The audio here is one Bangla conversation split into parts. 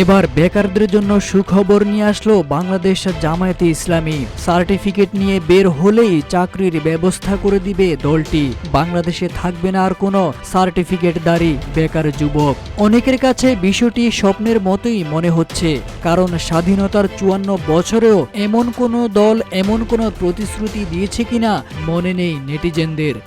এবার বেকারদের জন্য সুখবর নিয়ে আসলো বাংলাদেশ জামায়াতে ইসলামী। সার্টিফিকেট নিয়ে বের হলেই চাকরির ব্যবস্থা করে দিবে দলটি। বাংলাদেশে থাকবে না আর কোনো সার্টিফিকেটধারী বেকার যুবক। অনেকের কাছে বিষয়টি স্বপ্নের মতোই মনে হচ্ছে, কারণ স্বাধীনতার ৫৪ বছরেও এমন কোনো দল এমন কোনো প্রতিশ্রুতি দিয়েছে কিনা মনে নেই নেটিজেনদের।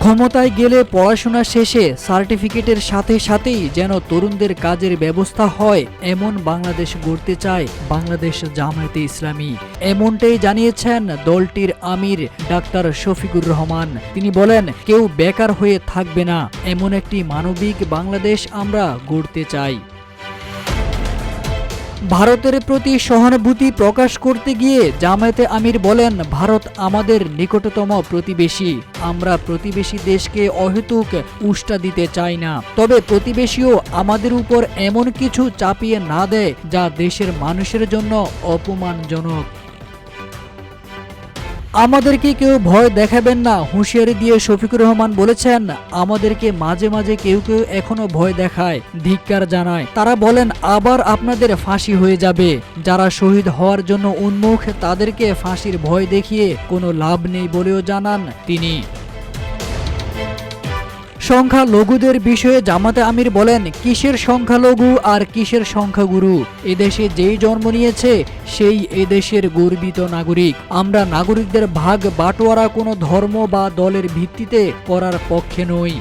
ক্ষমতায় গেলে পড়াশোনা শেষে সার্টিফিকেটের সাথে সাথেই যেন তরুণদের কাজের ব্যবস্থা হয়, এমন বাংলাদেশ গড়তে চায় বাংলাদেশ জামায়াতে ইসলামী। এমনটাই জানিয়েছেন দলটির আমির ডাক্তার শফিকুর রহমান। তিনি বলেন, কেউ বেকার হয়ে থাকবে না, এমন একটি মানবিক বাংলাদেশ আমরা গড়তে চাই। ভারতের প্রতি সহানুভূতি প্রকাশ করতে গিয়ে জামায়াতে আমির বলেন, ভারত আমাদের নিকটতম প্রতিবেশী। আমরা প্রতিবেশী দেশকে অহেতুক উষ্টা দিতে চাই না, তবে প্রতিবেশীও আমাদের উপর এমন কিছু চাপিয়ে না দেয় যা দেশের মানুষের জন্য অপমানজনক। আমাদেরকে কেউ ভয় দেখাবেন না, হুঁশিয়ারি দিয়ে শফিকুর রহমান বলেছেন, আমাদেরকে মাঝে মাঝে কেউ কেউ এখনো ভয় দেখায়, ধিক্কার জানায়। তারা বলেন আবার আপনাদের ফাঁসি হয়ে যাবে। যারা শহীদ হওয়ার জন্য উন্মুখ তাদেরকে ফাঁসির ভয় দেখিয়ে কোনো লাভ নেই বলেও জানান তিনি। সংখ্যালঘুদের বিষয়ে জামাতে আমির বলেন, কিসের সংখ্যালঘু আর কিসের সংখ্যাগুরু? এদেশে যেই জন্ম নিয়েছে সেই এদেশের গর্বিত নাগরিক। আমরা নাগরিকদের ভাগ বাটোয়ারা কোনো ধর্ম বা দলের ভিত্তিতে করার পক্ষে নই।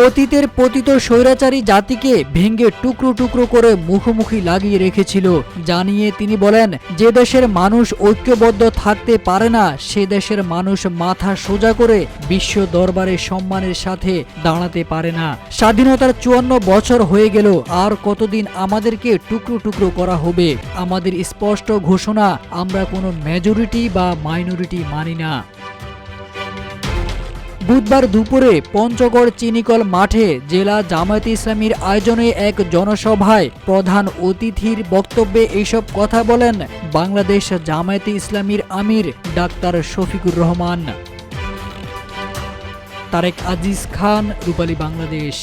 অতীতের পতিত স্বৈরাচারী জাতিকে ভেঙে টুকরো টুকরো করে মুখোমুখি লাগিয়ে রেখেছিল জানিয়ে তিনি বলেন, যে দেশের মানুষ ঐক্যবদ্ধ থাকতে পারে না সে দেশের মানুষ মাথা সোজা করে বিশ্ব দরবারে সম্মানের সাথে দাঁড়াতে পারে না। স্বাধীনতার ৫৪ বছর হয়ে গেল, আর কতদিন আমাদেরকে টুকরো টুকরো করা হবে? আমাদের স্পষ্ট ঘোষণা, আমরা কোনো মেজরিটি বা মাইনরিটি মানি না। বুধবার দুপুরে পঞ্চগড় চিনিকল মাঠে জেলা জামায়াতে ইসলামীর আয়োজনে এক জনসভায় প্রধান অতিথির বক্তব্যে এইসব কথা বলেন বাংলাদেশ জামায়াতে ইসলামীর আমির ডাক্তার শফিকুর রহমান। তারেক আজিজ খান, রূপালী বাংলাদেশ।